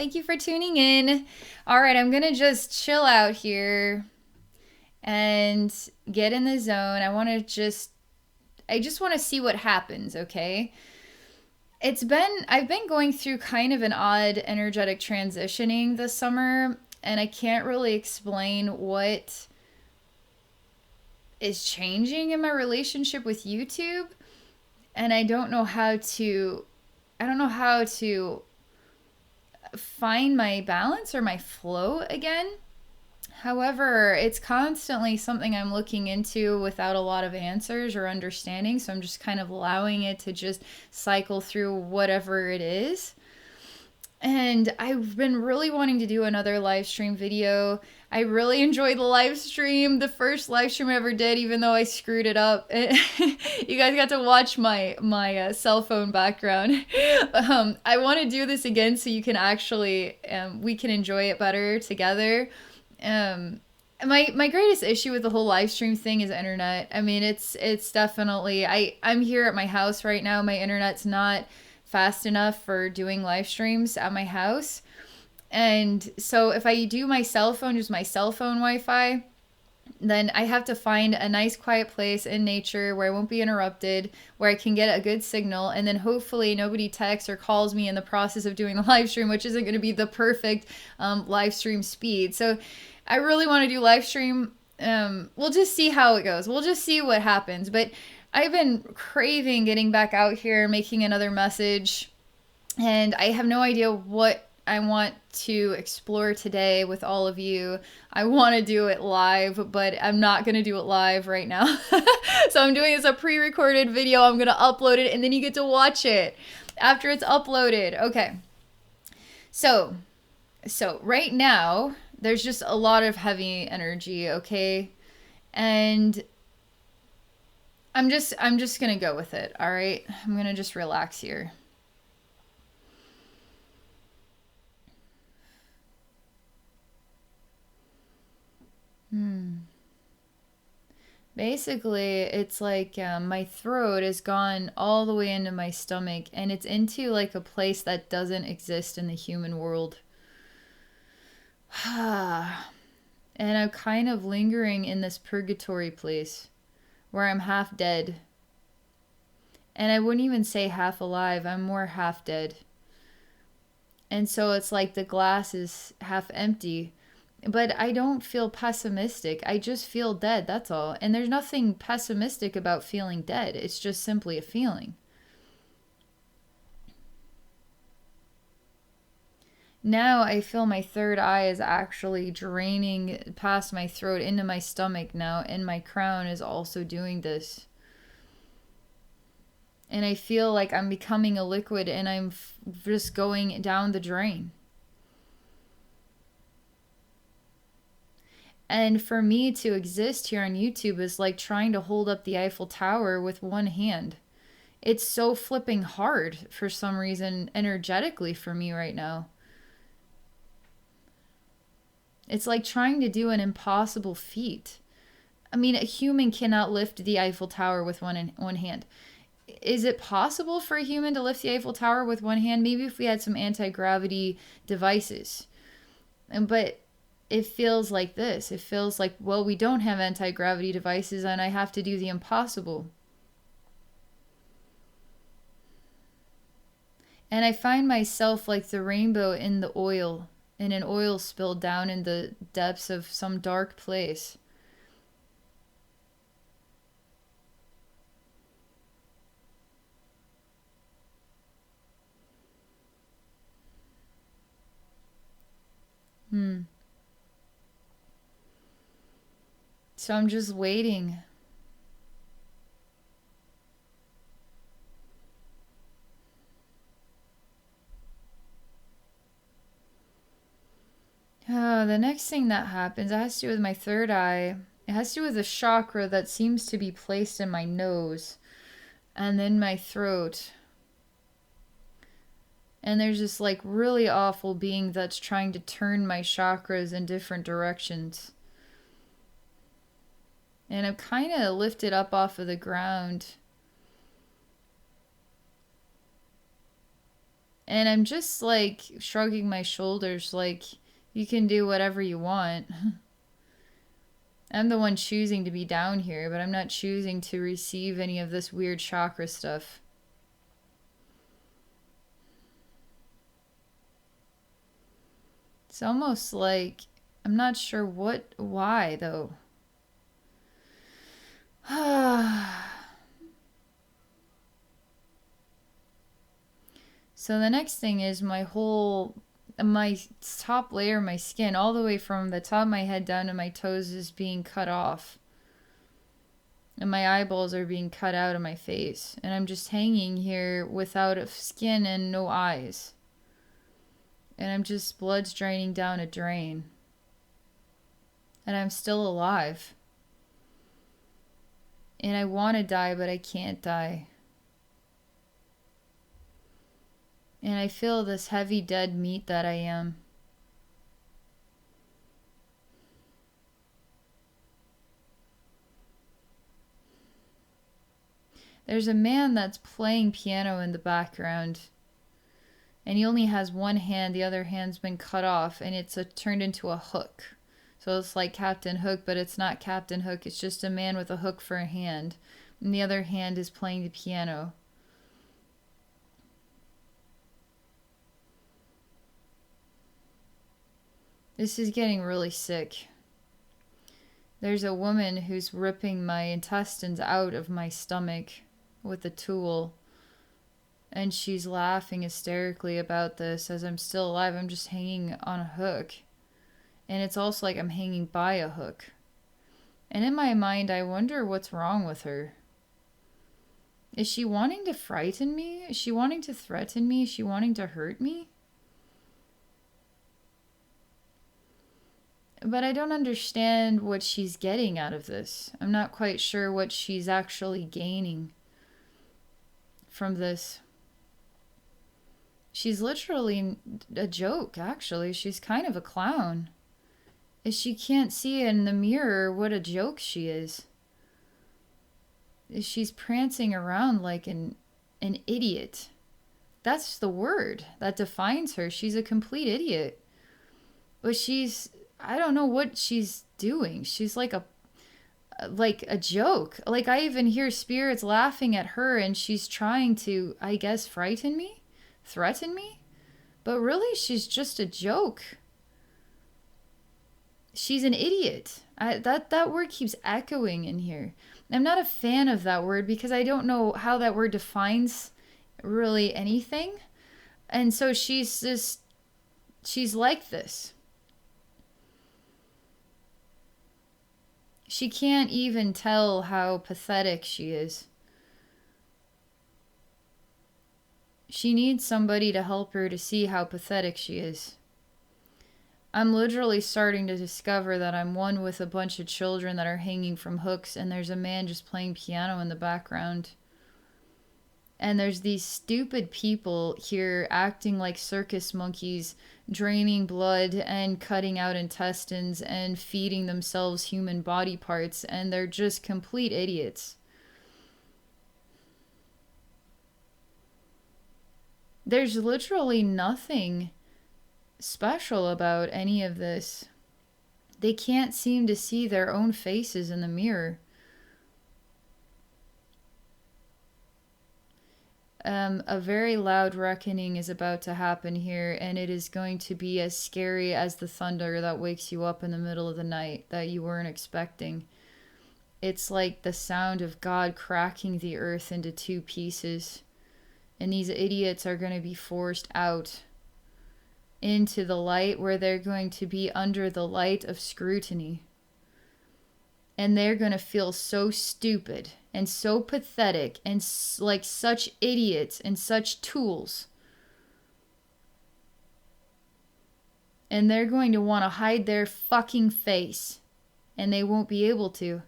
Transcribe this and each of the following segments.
Thank you for tuning in. All right, I'm going to just chill out here and get in the zone. I just want to see what happens, okay? I've been going through kind of an odd energetic transitioning this summer, and I can't really explain what is changing in my relationship with YouTube, and I don't know how to find my balance or my flow again. However, it's constantly something I'm looking into without a lot of answers or understanding. So I'm just kind of allowing it to just cycle through whatever it is. And I've been really wanting to do another live stream video. I really enjoyed the live stream, the first live stream I ever did, even though I screwed it up. You guys got to watch my cell phone background. I want to do this again so you can actually we can enjoy it better together. Um, my greatest issue with the whole live stream thing is internet. I mean, it's definitely I'm here at my house right now. My internet's not fast enough for doing live streams at my house. And so if I do my cell phone, just my cell phone Wi-Fi, then I have to find a nice quiet place in nature where I won't be interrupted, where I can get a good signal, and then hopefully nobody texts or calls me in the process of doing the live stream, which isn't going to be the perfect live stream speed. So I really want to do live stream. We'll just see how it goes. We'll just see what happens. But I've been craving getting back out here, making another message, and I have no idea what I want to explore today with all of you. I want to do it live, but I'm not going to do it live right now. So I'm doing this a pre-recorded video. I'm going to upload it, and then you get to watch it after it's uploaded. Okay. So right now, there's just a lot of heavy energy, okay? And I'm just going to go with it, all right? I'm going to just relax here. Basically, it's like my throat has gone all the way into my stomach, and it's into like a place that doesn't exist in the human world. And I'm kind of lingering in this purgatory place where I'm half dead. And I wouldn't even say half alive, I'm more half dead. And so it's like the glass is half empty. But I don't feel pessimistic. I just feel dead, that's all. And there's nothing pessimistic about feeling dead. It's just simply a feeling. Now I feel my third eye is actually draining past my throat into my stomach now, and my crown is also doing this. And I feel like I'm becoming a liquid and I'm just going down the drain. And for me to exist here on YouTube is like trying to hold up the Eiffel Tower with one hand. It's so flipping hard for some reason energetically for me right now. It's like trying to do an impossible feat. I mean, a human cannot lift the Eiffel Tower with one hand. Is it possible for a human to lift the Eiffel Tower with one hand? Maybe if we had some anti-gravity devices. But it feels like this. It feels like, well, we don't have anti-gravity devices and I have to do the impossible. And I find myself like the rainbow in the oil, in an oil spill down in the depths of some dark place. So I'm just waiting. The next thing that happens, it has to do with my third eye. It has to do with a chakra that seems to be placed in my nose and then my throat. And there's this like really awful being that's trying to turn my chakras in different directions. And I'm kind of lifted up off of the ground. And I'm just like shrugging my shoulders, like, you can do whatever you want. I'm the one choosing to be down here, but I'm not choosing to receive any of this weird chakra stuff. It's almost like, I'm not sure why though. So the next thing is my top layer of my skin, all the way from the top of my head down to my toes, is being cut off. And my eyeballs are being cut out of my face. And I'm just hanging here without skin and no eyes. And I'm just, blood's draining down a drain. And I'm still alive. And I want to die, but I can't die. And I feel this heavy dead meat that I am. There's a man that's playing piano in the background. And he only has one hand, the other hand's been cut off, and it's turned into a hook. So it's like Captain Hook, but it's not Captain Hook, it's just a man with a hook for a hand. And the other hand is playing the piano. This is getting really sick. There's a woman who's ripping my intestines out of my stomach with a tool. And she's laughing hysterically about this as I'm still alive. I'm just hanging on a hook. And it's also like I'm hanging by a hook. And in my mind, I wonder what's wrong with her. Is she wanting to frighten me? Is she wanting to threaten me? Is she wanting to hurt me? But I don't understand what she's getting out of this. I'm not quite sure what she's actually gaining from this. She's literally a joke, actually. She's kind of a clown. If she can't see in the mirror what a joke she is. She's prancing around like an idiot. That's the word that defines her. She's a complete idiot. But I don't know what she's doing. She's like a joke. Like, I even hear spirits laughing at her, and she's trying to, I guess, frighten me? Threaten me? But really, she's just a joke. She's an idiot. That word keeps echoing in here. I'm not a fan of that word because I don't know how that word defines really anything. And so she's like this. She can't even tell how pathetic she is. She needs somebody to help her to see how pathetic she is. I'm literally starting to discover that I'm one with a bunch of children that are hanging from hooks, and there's a man just playing piano in the background. And there's these stupid people here acting like circus monkeys, draining blood and cutting out intestines and feeding themselves human body parts, and they're just complete idiots. There's literally nothing special about any of this. They can't seem to see their own faces in the mirror. A very loud reckoning is about to happen here, and it is going to be as scary as the thunder that wakes you up in the middle of the night that you weren't expecting. It's like the sound of God cracking the earth into two pieces, and these idiots are going to be forced out into the light where they're going to be under the light of scrutiny. And they're going to feel so stupid and so pathetic and like such idiots and such tools. And they're going to want to hide their fucking face. And they won't be able to.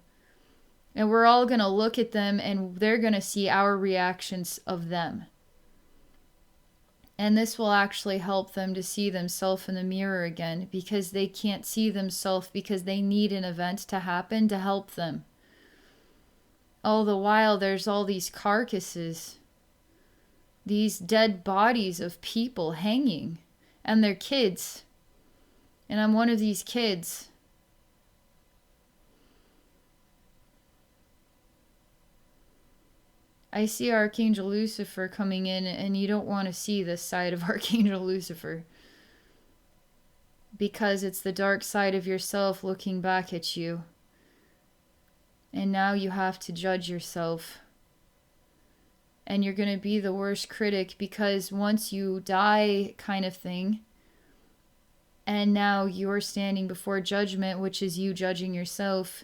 And we're all going to look at them and they're going to see our reactions of them. And this will actually help them to see themselves in the mirror again, because they can't see themselves because they need an event to happen to help them. All the while, there's all these carcasses these dead bodies of people hanging and their kids. And I'm one of these kids. I see Archangel Lucifer coming in, and you don't want to see this side of Archangel Lucifer, because it's the dark side of yourself looking back at you. And now you have to judge yourself. And you're going to be the worst critic, because once you die, kind of thing, and now you're standing before judgment, which is you judging yourself,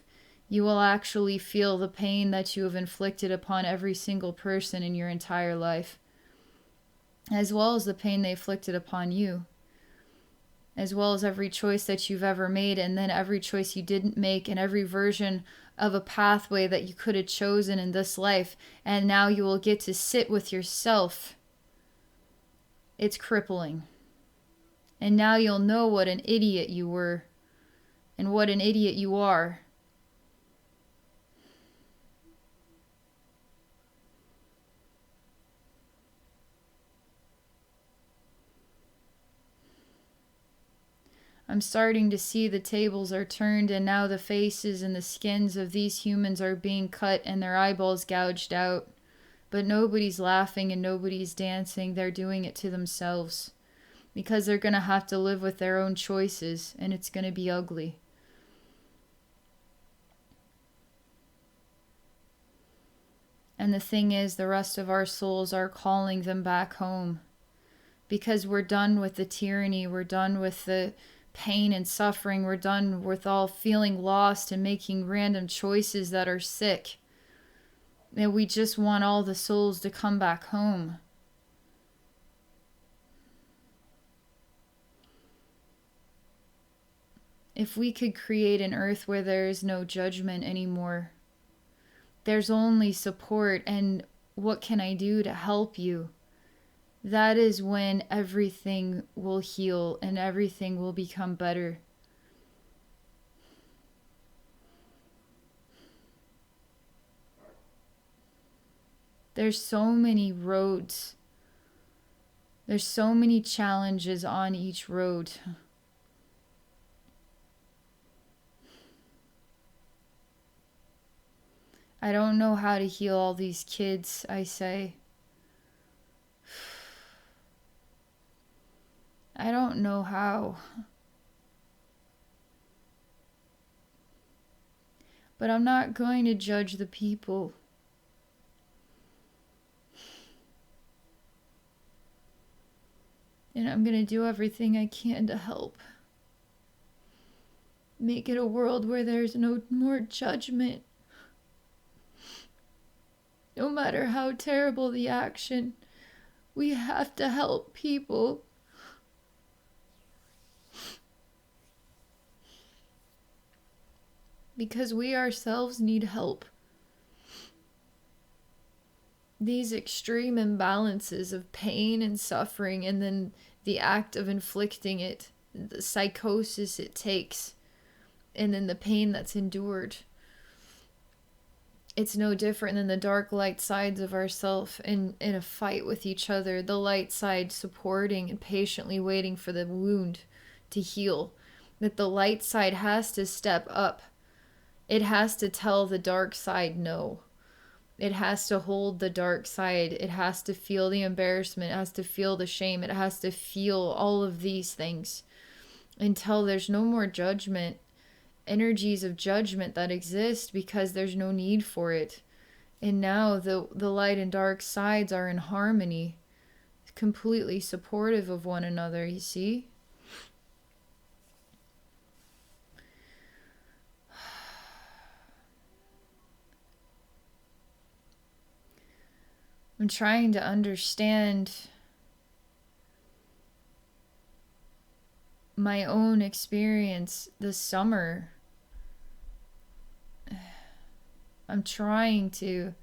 you will actually feel the pain that you have inflicted upon every single person in your entire life, as well as the pain they inflicted upon you, as well as every choice that you've ever made, and then every choice you didn't make, and every version of a pathway that you could have chosen in this life. And now you will get to sit with yourself. It's crippling. And now you'll know what an idiot you were and what an idiot you are. I'm starting to see the tables are turned, and now the faces and the skins of these humans are being cut and their eyeballs gouged out. But nobody's laughing and nobody's dancing. They're doing it to themselves, because they're going to have to live with their own choices, and it's going to be ugly. And the thing is, the rest of our souls are calling them back home, because we're done with the tyranny. We're done with the pain and suffering. We're done with all feeling lost and making random choices that are sick. And we just want all the souls to come back home. If we could create an earth where there is no judgment anymore, there's only support and what can I do to help you? That is when everything will heal and everything will become better. There's so many roads. There's so many challenges on each road. I don't know how to heal all these kids, I say. I don't know how. But I'm not going to judge the people. And I'm going to do everything I can to help. Make it a world where there's no more judgment. No matter how terrible the action, we have to help people. Because we ourselves need help. These extreme imbalances of pain and suffering, and then the act of inflicting it, the psychosis it takes, and then the pain that's endured. It's no different than the dark light sides of ourself in a fight with each other. The light side supporting and patiently waiting for the wound to heal. That the light side has to step up. It has to tell the dark side no. It has to hold the dark side. It has to feel the embarrassment. It has to feel the shame. It has to feel all of these things until there's no more judgment, energies of judgment that exist, because there's no need for it. And now the light and dark sides are in harmony, completely supportive of one another, you see? I'm trying to understand my own experience this summer. I'm trying to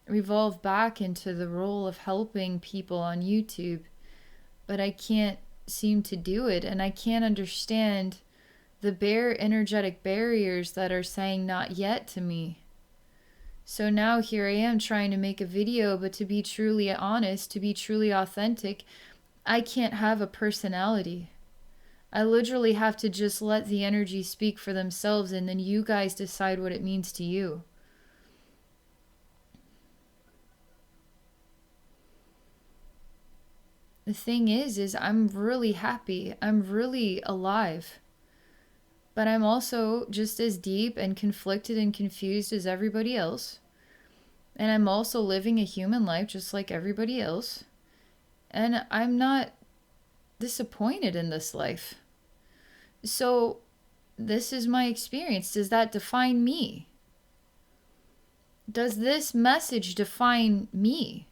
revolve back into the role of helping people on YouTube, but I can't seem to do it, and I can't understand the energetic barriers that are saying not yet to me. So now here I am trying to make a video, but to be truly honest, to be truly authentic, I can't have a personality. I literally have to just let the energy speak for themselves, and then you guys decide what it means to you. The thing is I'm really happy. I'm really alive. But I'm also just as deep and conflicted and confused as everybody else. And I'm also living a human life just like everybody else. And I'm not disappointed in this life. So this is my experience. Does that define me? Does this message define me?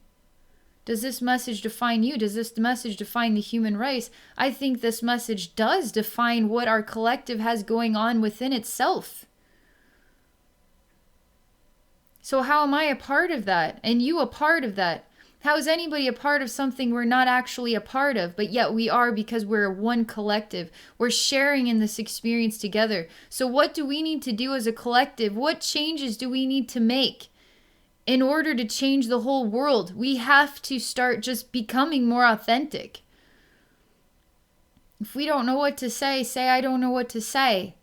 Does this message define you? Does this message define the human race? I think this message does define what our collective has going on within itself. So how am I a part of that? And you a part of that? How is anybody a part of something we're not actually a part of, but yet we are because we're one collective? We're sharing in this experience together. So what do we need to do as a collective? What changes do we need to make? In order to change the whole world, we have to start just becoming more authentic. If we don't know what to say, I don't know what to say.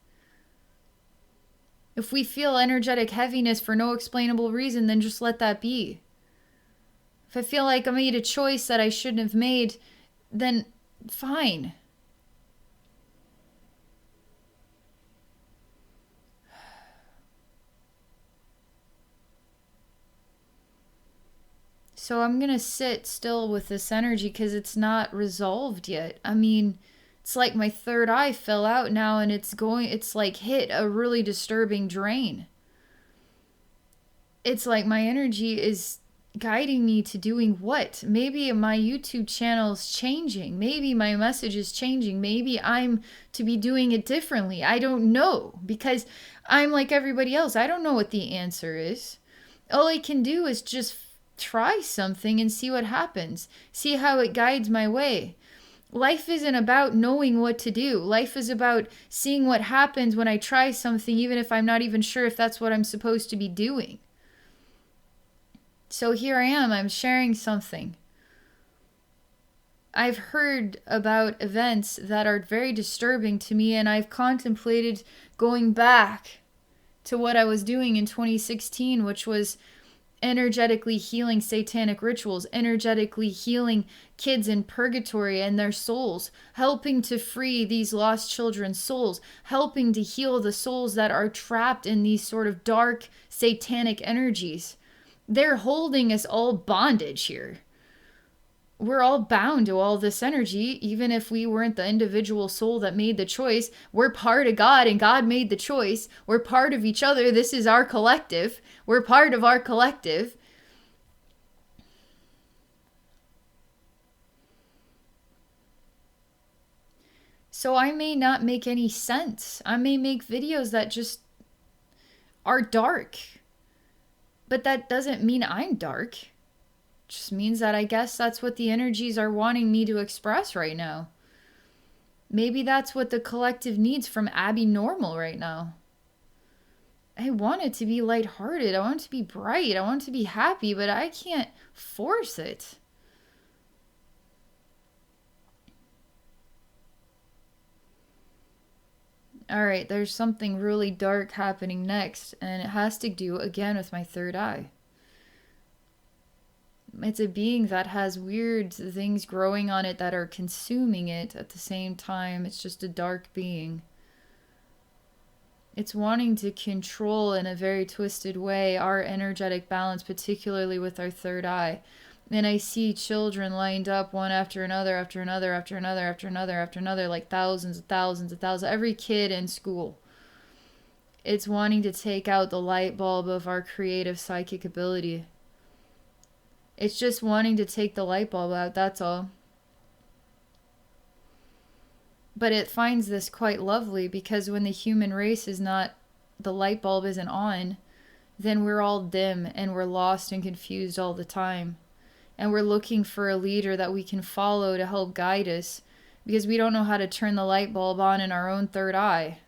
If we feel energetic heaviness for no explainable reason, then just let that be. If I feel like I made a choice that I shouldn't have made, then fine. So I'm going to sit still with this energy because it's not resolved yet. I mean, it's like my third eye fell out now and it's like hit a really disturbing drain. It's like my energy is guiding me to doing what? Maybe my YouTube channel is changing. Maybe my message is changing. Maybe I'm to be doing it differently. I don't know because I'm like everybody else. I don't know what the answer is. All I can do is just try something and see what happens. See how it guides my way. Life isn't about knowing what to do. Life is about seeing what happens when I try something, even if I'm not even sure if that's what I'm supposed to be doing. So here I am, I'm sharing something. I've heard about events that are very disturbing to me, and I've contemplated going back to what I was doing in 2016, which was energetically healing satanic rituals, energetically healing kids in purgatory and their souls, helping to free these lost children's souls, helping to heal the souls that are trapped in these sort of dark satanic energies. They're holding us all bondage here. We're all bound to all this energy, even if we weren't the individual soul that made the choice. We're part of God and God made the choice. We're part of each other. This is our collective. We're part of our collective. So I may not make any sense. I may make videos that just are dark. But that doesn't mean I'm dark. Just means that I guess that's what the energies are wanting me to express right now. Maybe that's what the collective needs from Abbey Normal right now. I want it to be lighthearted. I want it to be bright. I want it to be happy, but I can't force it. All right, there's something really dark happening next, and it has to do again with my third eye. It's a being that has weird things growing on it that are consuming it at the same time. It's just a dark being. It's wanting to control in a very twisted way our energetic balance, particularly with our third eye. And I see children lined up one after another, after another, after another, after another, after another, like thousands and thousands and thousands. Every kid in school. It's wanting to take out the light bulb of our creative psychic ability. It's just wanting to take the light bulb out, that's all. But it finds this quite lovely because when the human race is not, the light bulb isn't on, then we're all dim and we're lost and confused all the time. And we're looking for a leader that we can follow to help guide us because we don't know how to turn the light bulb on in our own third eye.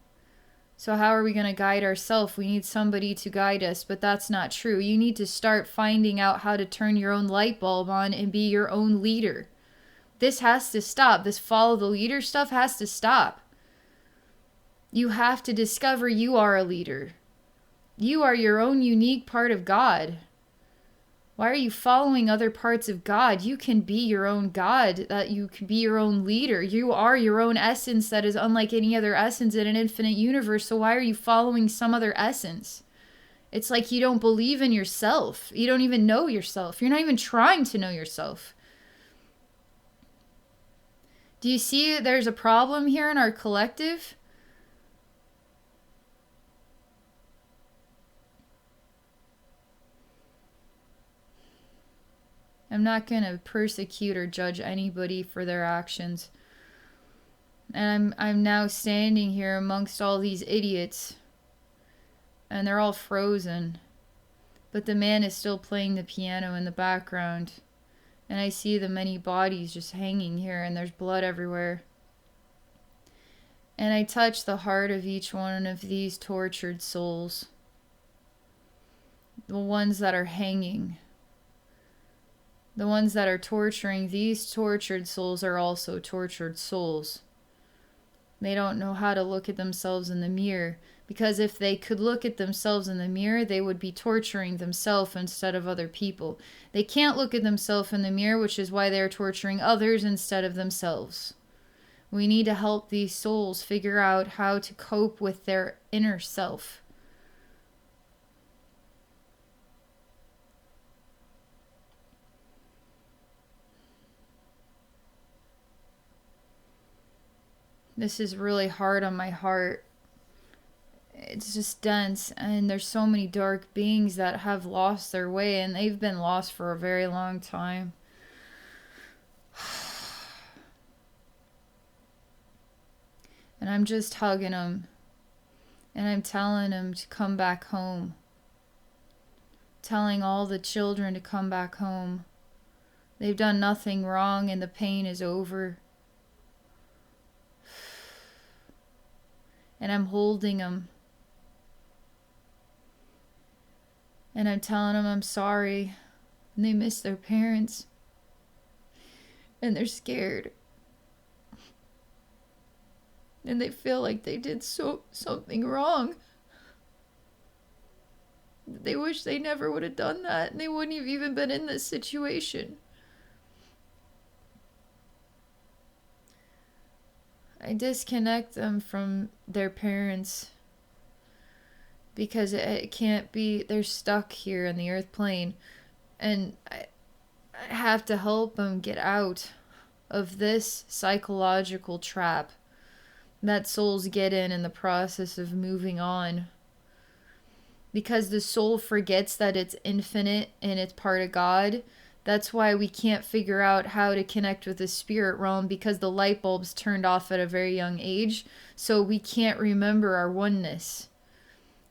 So how are we going to guide ourselves? We need somebody to guide us, but that's not true. You need to start finding out how to turn your own light bulb on and be your own leader. This has to stop. This follow the leader stuff has to stop. You have to discover you are a leader. You are your own unique part of God. Why are you following other parts of God? You can be your own God, that you can be your own leader. You are your own essence that is unlike any other essence in an infinite universe. So why are you following some other essence? It's like you don't believe in yourself. You don't even know yourself. You're not even trying to know yourself. Do you see there's a problem here in our collective? I'm not going to persecute or judge anybody for their actions. And I'm now standing here amongst all these idiots. And they're all frozen. But the man is still playing the piano in the background. And I see the many bodies just hanging here, and there's blood everywhere. And I touch the heart of each one of these tortured souls. The ones that are hanging. The ones that are torturing these tortured souls are also tortured souls. They don't know how to look at themselves in the mirror. Because if they could look at themselves in the mirror, they would be torturing themselves instead of other people. They can't look at themselves in the mirror, which is why they're torturing others instead of themselves. We need to help these souls figure out how to cope with their inner self. This is really hard on my heart. It's just dense, and there's so many dark beings that have lost their way, and they've been lost for a very long time. And I'm just hugging them, and I'm telling them to come back home. Telling all the children to come back home. They've done nothing wrong, and the pain is over. And I'm holding them. And I'm telling them I'm sorry. And they miss their parents. And they're scared. And they feel like they did something wrong. They wish they never would have done that. And they wouldn't have even been in this situation. I disconnect them from their parents. Because it can't be, they're stuck here in the earth plane. And I have to help them get out of this psychological trap that souls get in the process of moving on. Because the soul forgets that it's infinite and it's part of God. That's why we can't figure out how to connect with the spirit realm, because the light bulb's turned off at a very young age. So we can't remember our oneness.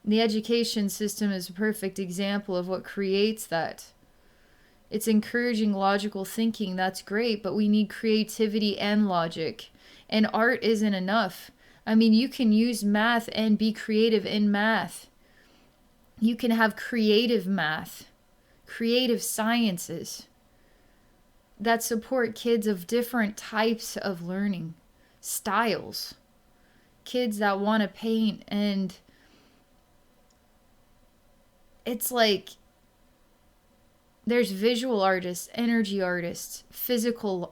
The education system is a perfect example of what creates that. It's encouraging logical thinking, that's great, but we need creativity and logic. And art isn't enough. I mean, you can use math and be creative in math. You can have creative math, creative sciences that support kids of different types of learning styles. Kids that want to paint, and it's like there's visual artists, energy artists, physical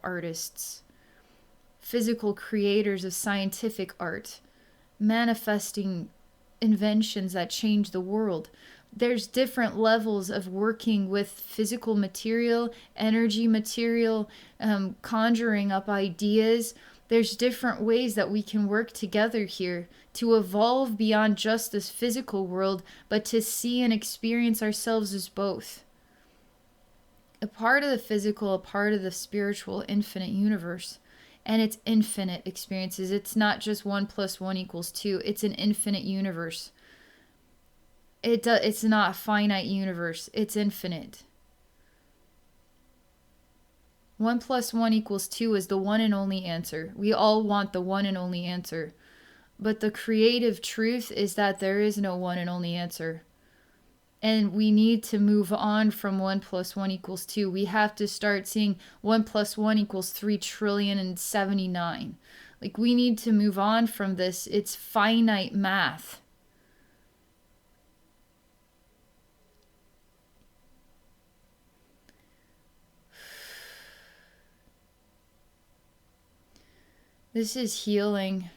creators of scientific art, manifesting inventions that change the world. There's different levels of working with physical material, energy material, conjuring up ideas. There's different ways that we can work together here to evolve beyond just this physical world, but to see and experience ourselves as both. A part of the physical, a part of the spiritual, infinite universe. And it's infinite experiences. It's not just 1 + 1 = 2. It's an infinite universe. It's not a finite universe. It's infinite. 1 + 1 = 2 is the one and only answer. We all want the one and only answer. But the creative truth is that there is no one and only answer. And we need to move on from 1 plus 1 equals 2. We have to start seeing 1 plus 1 equals 3 trillion and 79. Like, we need to move on from this. It's finite math. This is healing.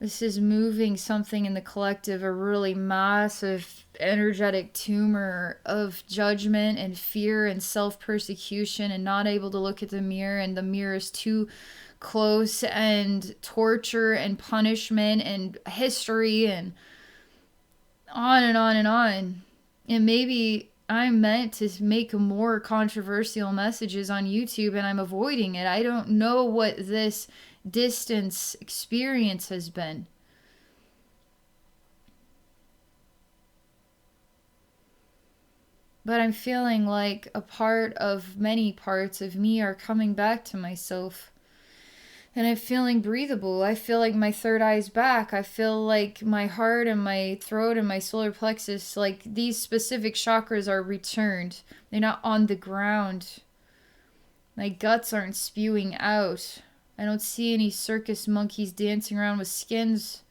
This is moving something in the collective, a really massive energetic tumor of judgment and fear and self-persecution, and not able to look at the mirror, and the mirror is too close, and torture and punishment and history and on and on and on. And maybe I'm meant to make more controversial messages on YouTube and I'm avoiding it. I don't know what this distance experience has been. But I'm feeling like a part of many parts of me are coming back to myself. And I'm feeling breathable. I feel like my third eye's back. I feel like my heart and my throat and my solar plexus, like these specific chakras are returned. They're not on the ground. My guts aren't spewing out. I don't see any circus monkeys dancing around with skins.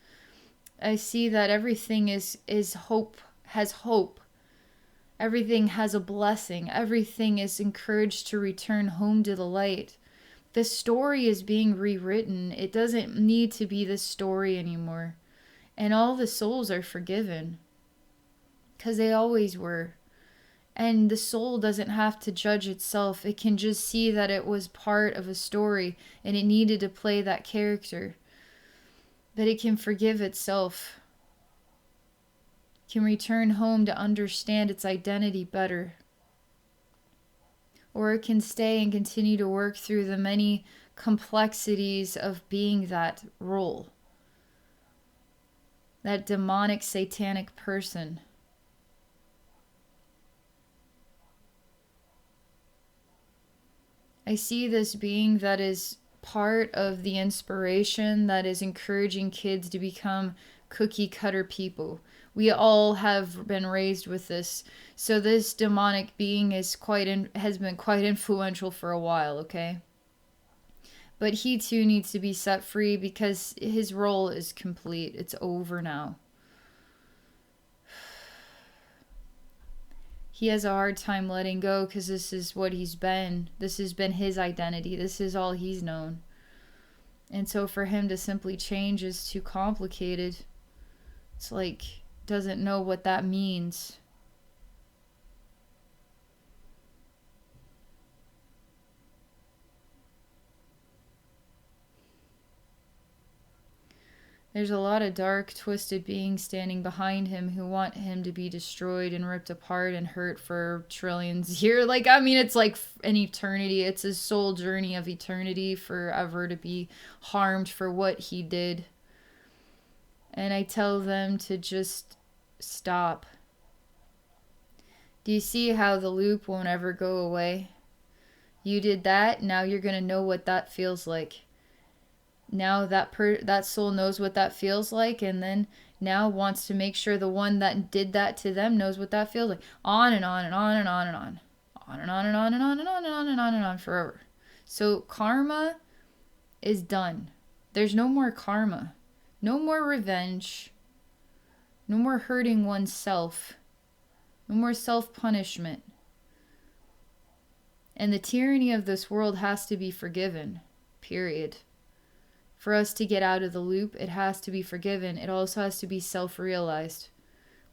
I see that everything is hope, has hope. Everything has a blessing. Everything is encouraged to return home to the light. The story is being rewritten. It doesn't need to be this story anymore. And all the souls are forgiven. Because they always were. And the soul doesn't have to judge itself. It can just see that it was part of a story and it needed to play that character. But it can forgive itself. It can return home to understand its identity better. Or it can stay and continue to work through the many complexities of being that role. That demonic, satanic person. I see this being that is part of the inspiration that is encouraging kids to become cookie cutter people. We all have been raised with this. So this demonic being is has been quite influential for a while, okay? But he too needs to be set free because his role is complete. It's over now. He has a hard time letting go because this is what he's been. This has been his identity. This is all he's known. And so for him to simply change is too complicated. It's like, doesn't know what that means. There's a lot of dark, twisted beings standing behind him who want him to be destroyed and ripped apart and hurt for trillions years. Like, I mean, it's like an eternity. It's his soul journey of eternity, forever to be harmed for what he did. And I tell them to just stop. Do you see how the loop won't ever go away? You did that, now you're going to know what that feels like. Now that soul knows what that feels like, and then now wants to make sure the one that did that to them knows what that feels like. On and on and on and on and on. On and on and on and on and on and on and on and on forever. So karma is done. There's no more karma. No more revenge. No more hurting oneself. No more self-punishment. And the tyranny of this world has to be forgiven. Period. For us to get out of the loop, it has to be forgiven. It also has to be self-realized.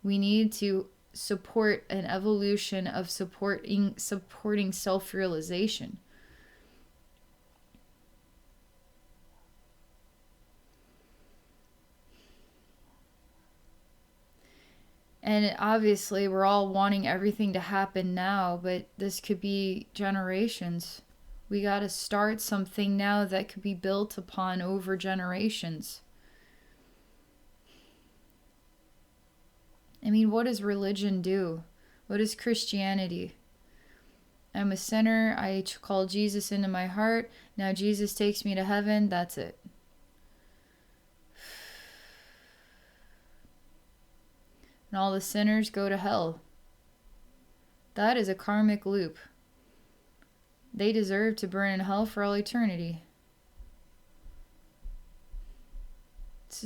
We need to support an evolution of supporting self-realization. And obviously, we're all wanting everything to happen now, but this could be generations. We got to start something now that could be built upon over generations. I mean, what does religion do? What is Christianity? I'm a sinner. I call Jesus into my heart. Now Jesus takes me to heaven. That's it. and all the sinners go to hell. That is a karmic loop. They deserve to burn in hell for all eternity. This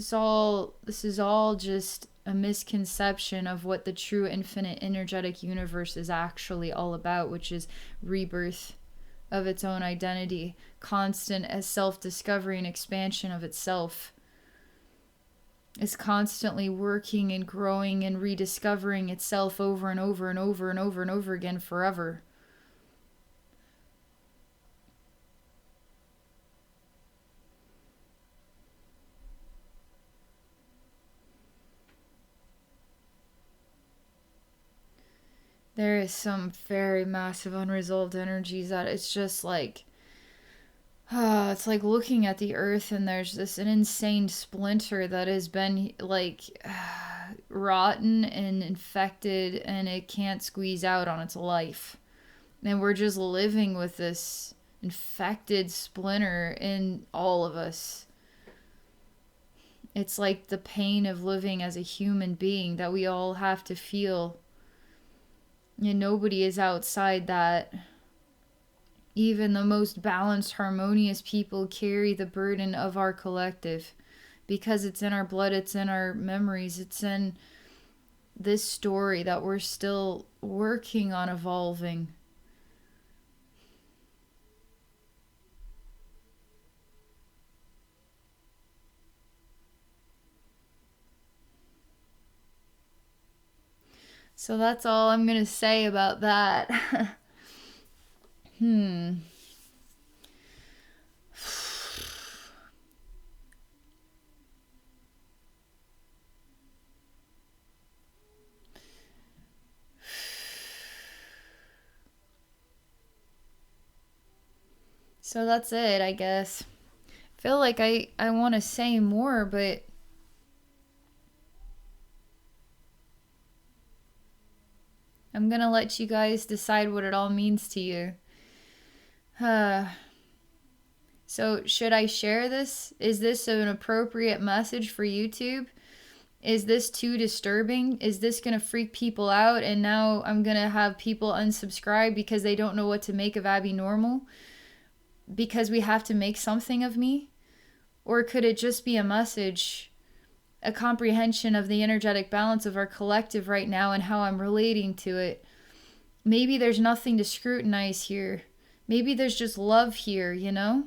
is all just a misconception of what the true infinite energetic universe is actually all about, which is rebirth of its own identity, constant as self-discovery and expansion of itself. It's constantly working and growing and rediscovering itself over and over and over and over and over again forever. There is some very massive unresolved energies that it's just like, it's like looking at the earth and there's an insane splinter that has been like rotten and infected and it can't squeeze out on its life. And we're just living with this infected splinter in all of us. It's like the pain of living as a human being that we all have to feel. And nobody is outside that. Even the most balanced, harmonious people carry the burden of our collective because it's in our blood, it's in our memories, it's in this story that we're still working on evolving. So that's all I'm going to say about that. So that's it, I guess. I feel like I want to say more, but I'm going to let you guys decide what it all means to you. So should I share this? Is this an appropriate message for YouTube? Is this too disturbing? Is this going to freak people out? And now I'm going to have people unsubscribe because they don't know what to make of Abbey Normal? Because we have to make something of me? Or could it just be a message, a comprehension of the energetic balance of our collective right now and how I'm relating to it? Maybe there's nothing to scrutinize here. Maybe there's just love here, you know?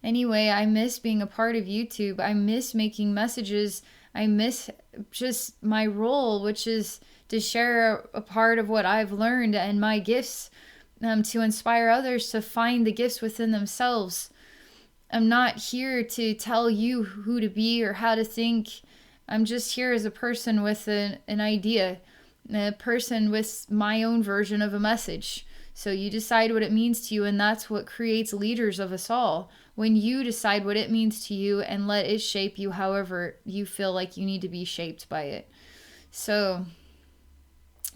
Anyway, I miss being a part of YouTube. I miss making messages. I miss just my role, which is to share a part of what I've learned and my gifts, to inspire others to find the gifts within themselves. I'm not here to tell you who to be or how to think. I'm just here as a person with an idea, a person with my own version of a message. So you decide what it means to you, and that's what creates leaders of us all. When you decide what it means to you and let it shape you however you feel like you need to be shaped by it. So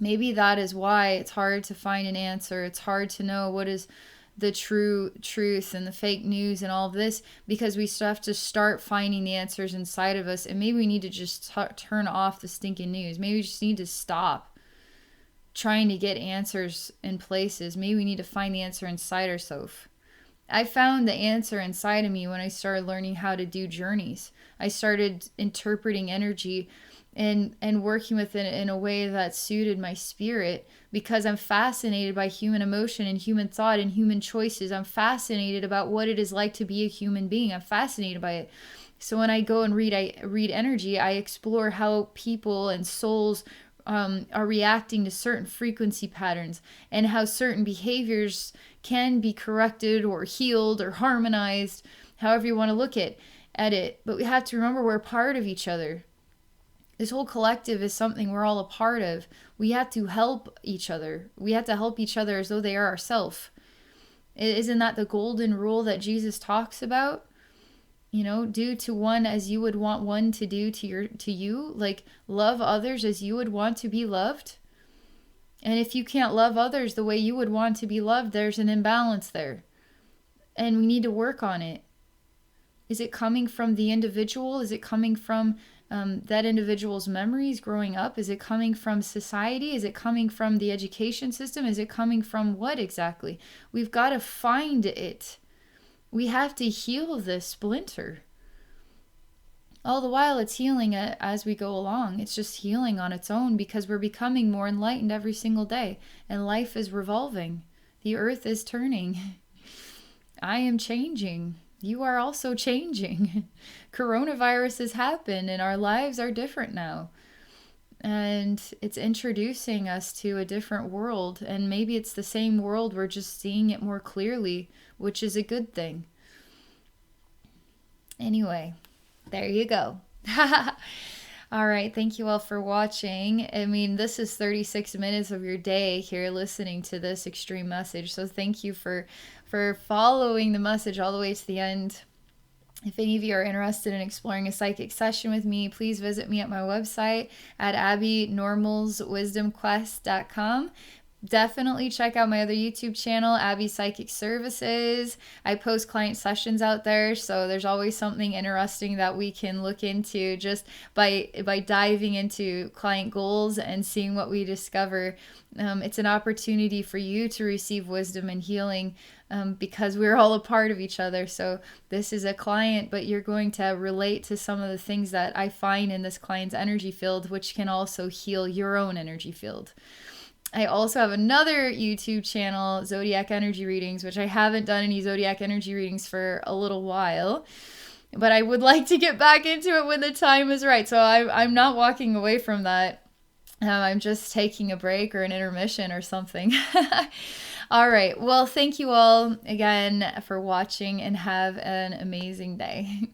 maybe that is why it's hard to find an answer. It's hard to know what is the true truth and the fake news and all of this, because we still have to start finding the answers inside of us. And maybe we need to just turn off the stinking news. Maybe we just need to stop trying to get answers in places. Maybe we need to find the answer inside ourselves. I found the answer inside of me when I started learning how to do journeys. I started interpreting energy and working with it in a way that suited my spirit, because I'm fascinated by human emotion and human thought and human choices. I'm fascinated about what it is like to be a human being. I'm fascinated by it. So when I go and read energy, I explore how people and souls are reacting to certain frequency patterns and how certain behaviors can be corrected or healed or harmonized, however you want to look at it. But we have to remember we're part of each other. This whole collective is something we're all a part of. We have to help each other. We have to help each other as though they are ourselves. Isn't that the golden rule that Jesus talks about? You know, do to one as you would want one to do to you. Like, love others as you would want to be loved. And if you can't love others the way you would want to be loved, there's an imbalance there. And we need to work on it. Is it coming from the individual? Is it coming from that individual's memories growing up? Is it coming from society? Is it coming from the education system? Is it coming from what exactly? We've got to find it. We have to heal this splinter. All the while it's healing it as we go along. It's just healing on its own because we're becoming more enlightened every single day. And life is revolving. The earth is turning. I am changing. You are also changing. Coronavirus has happened and our lives are different now. And it's introducing us to a different world. And maybe it's the same world, we're just seeing it more clearly, which is a good thing. Anyway, there you go. All right. Thank you all for watching. I mean, this is 36 minutes of your day here listening to this extreme message. So thank you for following the message all the way to the end. If any of you are interested in exploring a psychic session with me, please visit me at my website at abbeynormalswisdomquest.com. Definitely check out my other YouTube channel, Abbey Psychic Services. I post client sessions out there, so there's always something interesting that we can look into just by diving into client goals and seeing what we discover. It's an opportunity for you to receive wisdom and healing because we're all a part of each other. So this is a client, but you're going to relate to some of the things that I find in this client's energy field, which can also heal your own energy field. I also have another YouTube channel, Zodiac Energy Readings, which I haven't done any Zodiac Energy Readings for a little while. But I would like to get back into it when the time is right. So I'm not walking away from that. I'm just taking a break or an intermission or something. All right. Well, thank you all again for watching and have an amazing day.